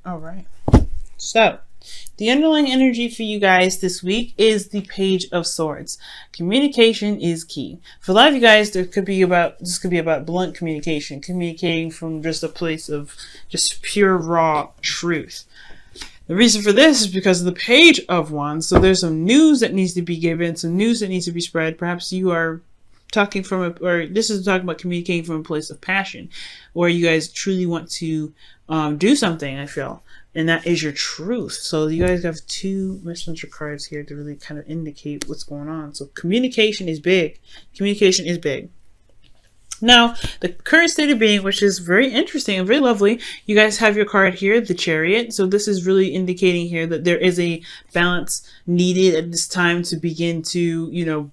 All right. So, the underlying energy for you guys this week is the Page of Swords. Communication is key. For a lot of you guys, this could be about blunt communication, communicating from just a place of just pure raw truth. The reason for this is because of the Page of Wands. So there's some news that needs to be given, some news that needs to be spread. Perhaps you are talking this is talking about communicating from a place of passion, or you guys truly want to do something, I feel. And that is your truth. So you guys have two messenger cards here to really kind of indicate what's going on. So communication is big. Communication is big. Now, the current state of being, which is very interesting and very lovely, you guys have your card here, the Chariot. So this is really indicating here that there is a balance needed at this time to begin to,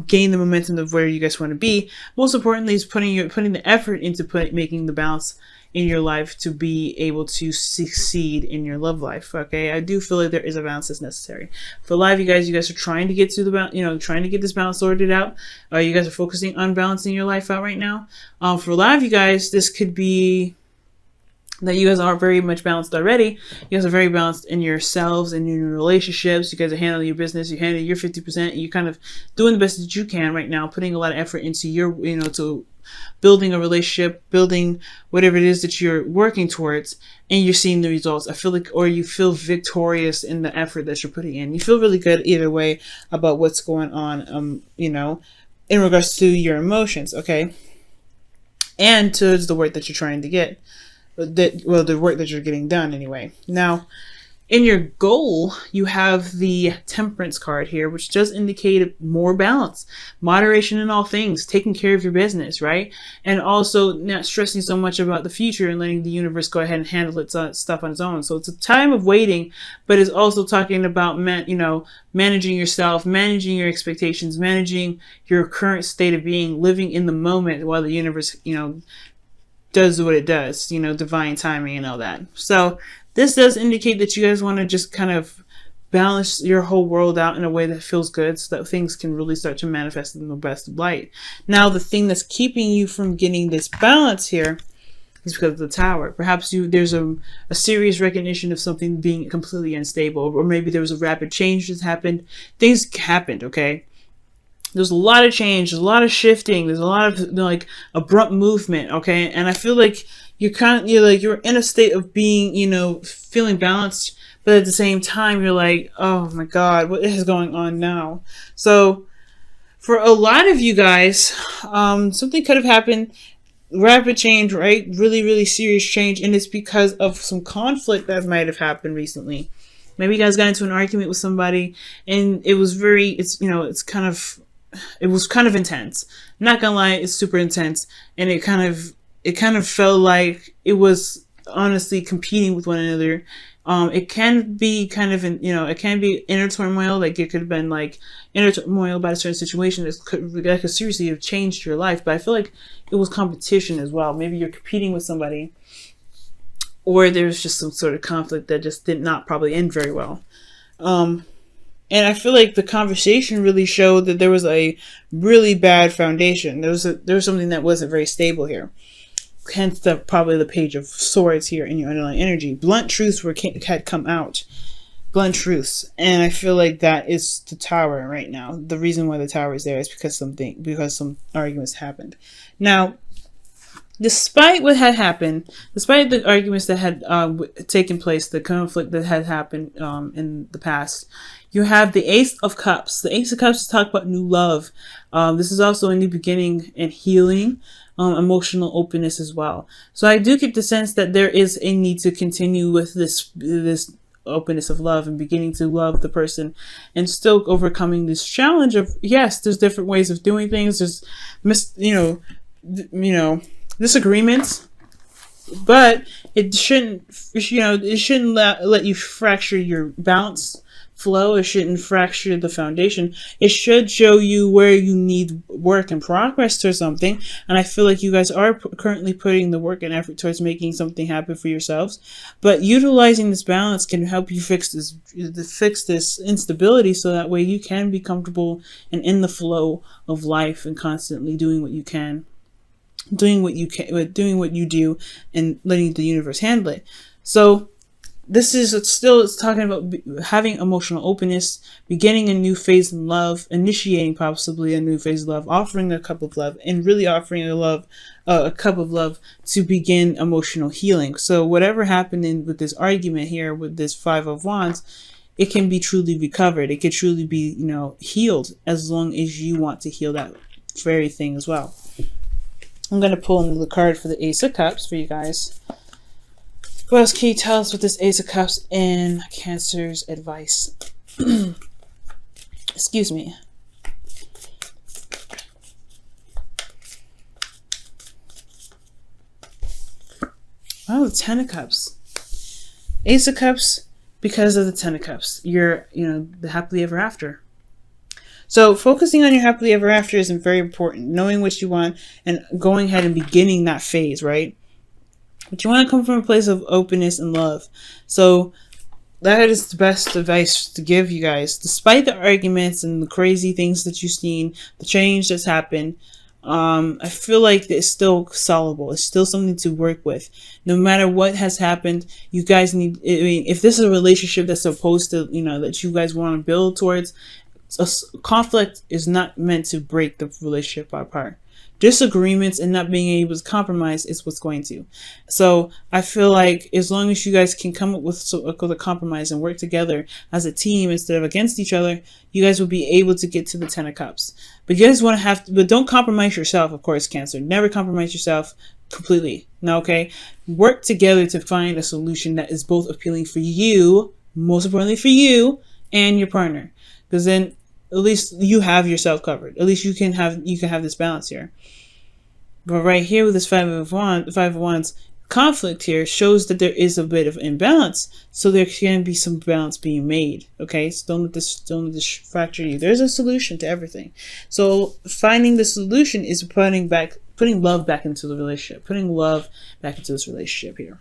gain the momentum of where you guys want to be. Most importantly is putting the effort into making the balance in your life to be able to succeed in your love life. Okay, I do feel like there is a balance that's necessary. For a lot of you guys are trying to get to the balance, trying to get this balance sorted out. You guys are focusing on balancing your life out right now. For a lot of you guys, this could be that you guys are very much balanced already. You guys are very balanced in yourselves and in your relationships. You guys are handling your business. You handle your 50%. You're kind of doing the best that you can right now, putting a lot of effort into your, to building a relationship, building whatever it is that you're working towards, and you're seeing the results. I feel like, or you feel victorious in the effort that you're putting in. You feel really good either way about what's going on, in regards to your emotions, okay? And towards the work that you're trying to get. The work that you're getting done anyway. Now, in your goal, you have the Temperance card here, which does indicate more balance, moderation in all things, taking care of your business, right? And also not stressing so much about the future and letting the universe go ahead and handle its stuff on its own. So it's a time of waiting, but it's also talking about, managing yourself, managing your expectations, managing your current state of being, living in the moment while the universe, does what it does, divine timing and all that. So this does indicate that you guys want to just kind of balance your whole world out in a way that feels good so that things can really start to manifest in the best of light. Now, the thing that's keeping you from getting this balance here is because of the Tower. Perhaps there's a serious recognition of something being completely unstable, or maybe there was a rapid change that's happened. Things happened, okay? There's a lot of change, there's a lot of shifting, there's a lot of abrupt movement, okay? And I feel like you're in a state of being, feeling balanced, but at the same time you're like, oh my God, what is going on now? So for a lot of you guys, something could have happened, rapid change, right? Really, really serious change, and it's because of some conflict that might have happened recently. Maybe you guys got into an argument with somebody, and it was it was kind of intense. I'm not gonna lie, it's super intense, and it kind of felt like it was honestly competing with one another. It can be kind of it can be inner turmoil. Like it could have been like inner turmoil about a certain situation that could seriously have changed your life. But I feel like it was competition as well. Maybe you're competing with somebody, or there's just some sort of conflict that just did not probably end very well. And I feel like the conversation really showed that there was a really bad foundation. There was something that wasn't very stable here. Hence probably the Page of Swords here in your underlying energy. Blunt truths had come out. Blunt truths. And I feel like that is the Tower right now. The reason why the Tower is there is because some arguments happened. Now, despite what had happened, despite the arguments that had taken place, the conflict that had happened in the past, you have the Ace of Cups. The Ace of Cups talk about new love. This is also a new beginning and healing, emotional openness as well. So I do get the sense that there is a need to continue with this openness of love and beginning to love the person, and still overcoming this challenge of, yes, there's different ways of doing things. There's disagreements, but it shouldn't let you fracture your balance flow. It shouldn't fracture the foundation. It should show you where you need work and progress to something. And I feel like you guys are currently putting the work and effort towards making something happen for yourselves. But utilizing this balance can help you fix this instability, so that way you can be comfortable and in the flow of life and constantly doing what you can. Doing what you do and letting the universe handle it. So this is it's talking about having emotional openness, beginning a new phase in love, initiating possibly a new phase of love, offering a cup of love, and really offering a cup of love to begin emotional healing. So whatever happened with this argument here with this Five of Wands, it can be truly recovered. It can truly be, healed, as long as you want to heal that very thing as well. I'm going to pull in the card for the Ace of Cups for you guys. What else can you tell us with this Ace of Cups in Cancer's advice? Excuse me. Oh, the Ten of Cups. Ace of Cups, because of the Ten of Cups. You're, the happily ever after. So focusing on your happily ever after is very important. Knowing what you want and going ahead and beginning that phase, right? But you want to come from a place of openness and love. So that is the best advice to give you guys. Despite the arguments and the crazy things that you've seen, the change that's happened, I feel like it's still solvable. It's still something to work with. No matter what has happened, you guys need, if this is a relationship that's supposed to, that you guys want to build towards, conflict is not meant to break the relationship apart. Disagreements and not being able to compromise is what's going to. So I feel like as long as you guys can come up with a compromise and work together as a team instead of against each other, you guys will be able to get to the Ten of Cups. But you guys want to but don't compromise yourself, of course, Cancer. Never compromise yourself completely. No, okay? Work together to find a solution that is both appealing for you, most importantly for you, and your partner. Because then at least you have yourself covered. At least you can have this balance here. But right here with this Five of Wands, conflict here shows that there is a bit of imbalance. So there can be some balance being made. Okay, so don't let this fracture you. There's a solution to everything. So finding the solution is putting love back into the relationship, putting love back into this relationship here.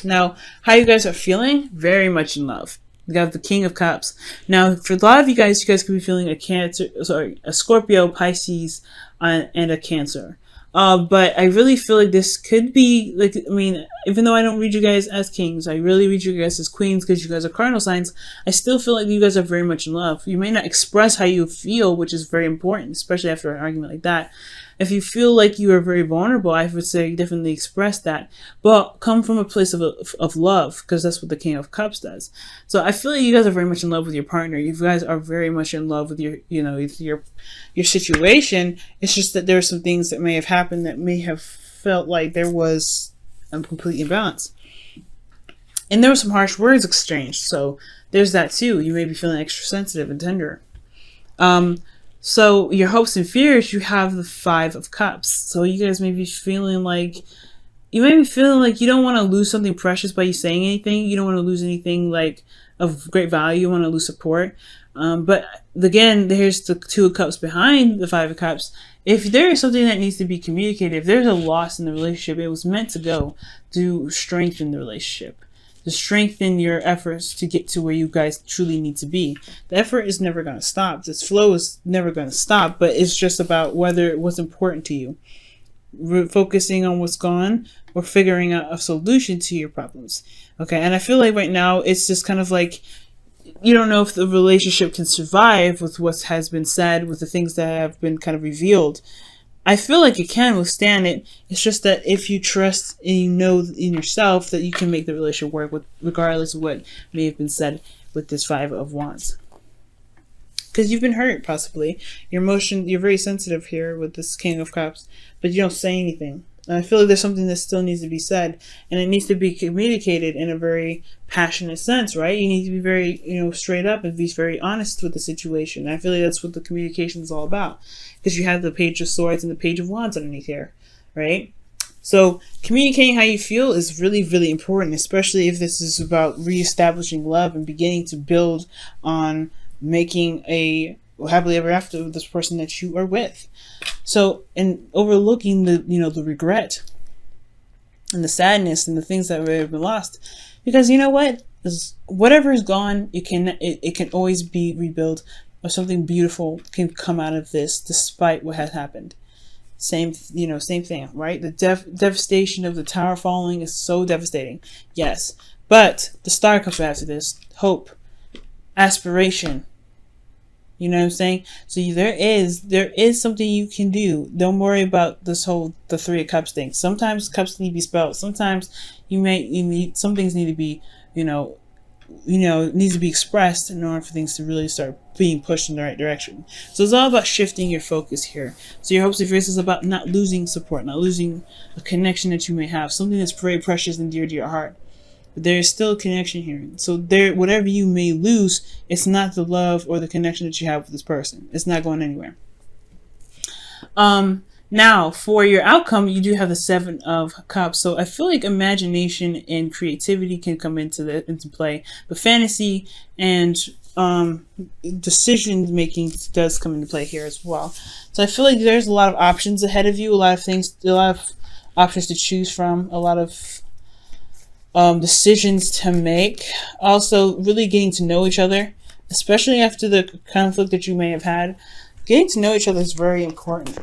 Now, how you guys are feeling? Very much in love. We got the King of Cups. Now, for a lot of you guys could be feeling a Scorpio, Pisces, and a Cancer. But I really feel like this could be, even though I don't read you guys as kings, I really read you guys as queens because you guys are cardinal signs. I still feel like you guys are very much in love. You may not express how you feel, which is very important, especially after an argument like that. If you feel like you are very vulnerable, I would say definitely express that. But come from a place of love, because that's what the King of Cups does. So I feel like you guys are very much in love with your partner. You guys are very much in love with your situation. It's just that there are some things that may have happened that may have felt like there was a complete imbalance. And there were some harsh words exchanged. So there's that too. You may be feeling extra sensitive and tender. So your hopes and fears, you have the Five of Cups. So you guys may be feeling like you don't want to lose something precious by you saying anything. You don't want to lose anything like of great value. You want to lose support. But again, there's the Two of Cups behind the Five of Cups. If there is something that needs to be communicated, if there's a loss in the relationship, it was meant to go to strengthen the relationship, to strengthen your efforts to get to where you guys truly need to be. The effort is never going to stop. This flow is never going to stop, but it's just about what's important to you. We're focusing on what's gone or figuring out a solution to your problems. Okay, and I feel like right now it's just kind of like you don't know if the relationship can survive with what has been said, with the things that have been kind of revealed. I feel like it can withstand it. It's just that if you trust and you know in yourself that you can make the relationship work regardless of what may have been said with this Five of Wands. Because you've been hurt, possibly. You're very sensitive here with this King of Cups, but you don't say anything. And I feel like there's something that still needs to be said, and it needs to be communicated in a very passionate sense, right? You need to be very, straight up and be very honest with the situation. And I feel like that's what the communication is all about, because you have the Page of Swords and the Page of Wands underneath here, right? So communicating how you feel is really, really important, especially if this is about reestablishing love and beginning to build on making a happily ever after with this person that you are with. So, and overlooking the regret and the sadness and the things that have been lost, because you know what, whatever is gone, it can always be rebuilt, or something beautiful can come out of this despite what has happened. Same thing, right? The devastation of the tower falling is so devastating, yes, But the star comes after this. Hope, aspiration. You know what I'm saying? So there is something you can do. Don't worry about this whole the Three of Cups thing. Sometimes cups need to be spelled. Sometimes some things need to be, needs to be expressed in order for things to really start being pushed in the right direction. So it's all about shifting your focus here. So your hopes and fears is about not losing support, not losing a connection that you may have, something that's very precious and dear to your heart. But there is still a connection here. So whatever you may lose, it's not the love or the connection that you have with this person. It's not going anywhere. Now, for your outcome, you do have the Seven of Cups. So I feel like imagination and creativity can come into play. But fantasy and decision making does come into play here as well. So I feel like there's a lot of options ahead of you, a lot of options to choose from, a lot of decisions to make. Also, really getting to know each other, especially after the conflict that you may have had. Getting to know each other is very important.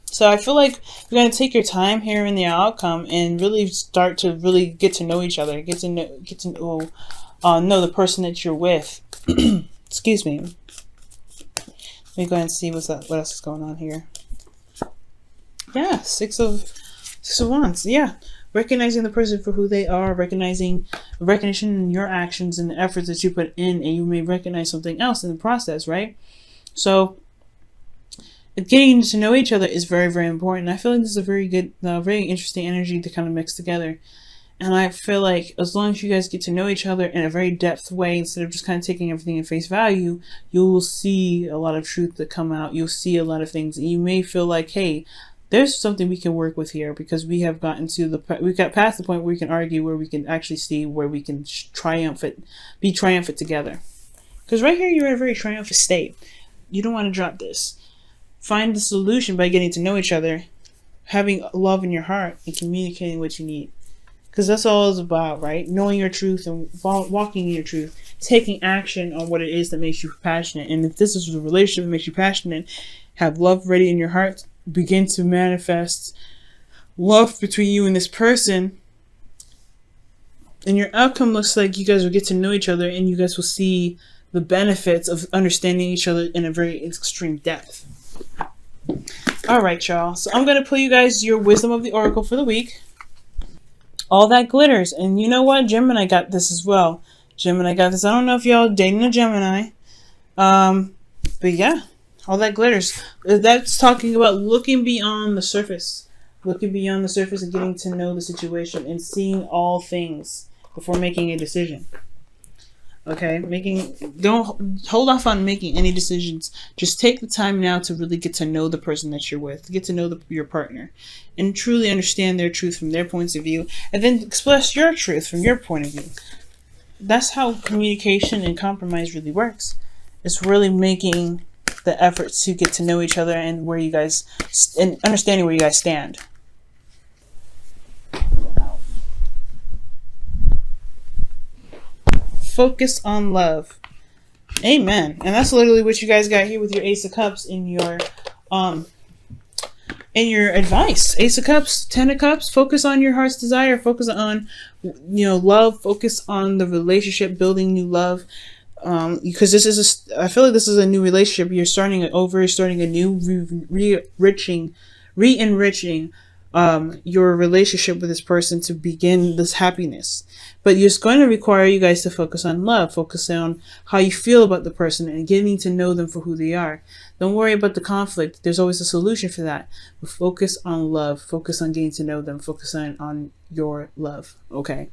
So I feel like you're going to take your time here in the outcome and really start to really get to know each other, get to know the person that you're with. Excuse me. Let me go ahead and see what else is going on here. Yeah, Six of Wands. Yeah. Recognizing the person for who they are, recognition in your actions and the efforts that you put in, and you may recognize something else in the process, right? So getting to know each other is very, very important. I feel like this is a very good, very interesting energy to kind of mix together. And I feel like as long as you guys get to know each other in a very depth way, instead of just kind of taking everything at face value, you will see a lot of truth that come out. You'll see a lot of things. And you may feel like, hey, there's something we can work with here, because we got past the point where we can argue, where we can actually see where we can be triumphant together. Because right here, you're in a very triumphant state. You don't want to drop this. Find the solution by getting to know each other, having love in your heart, and communicating what you need. Because that's all it's about, right? Knowing your truth and walking in your truth, taking action on what it is that makes you passionate. And if this is a relationship that makes you passionate, have love ready in your heart, begin to manifest love between you and this person, and your outcome looks like you guys will get to know each other, and you guys will see the benefits of understanding each other in a very extreme depth. All right, y'all. So I'm going to pull you guys your Wisdom of the Oracle for the week. All that glitters. And you know what? Gemini got this as well. Gemini got this. I don't know if y'all dating a Gemini. But yeah. All that glitters. That's talking about looking beyond the surface. Looking beyond the surface and getting to know the situation and seeing all things before making a decision. Okay? Don't hold off on making any decisions. Just take the time now to really get to know the person that you're with. Get to know your partner. And truly understand their truth from their points of view. And then express your truth from your point of view. That's how communication and compromise really works. It's really making the effort to get to know each other and where you guys, and understanding where you guys stand. Focus on love. Amen. And that's literally what you guys got here with your Ace of Cups in your advice. Ace of Cups, Ten of Cups. Focus on your heart's desire. Focus on, love. Focus on the relationship, building new love. Because I feel like this is a new relationship. You're starting it over. You're starting a new, re-enriching your relationship with this person to begin this happiness. But it's going to require you guys to focus on love, focus on how you feel about the person and getting to know them for who they are. Don't worry about the conflict. There's always a solution for that. But focus on love. Focus on getting to know them. Focus on your love. Okay?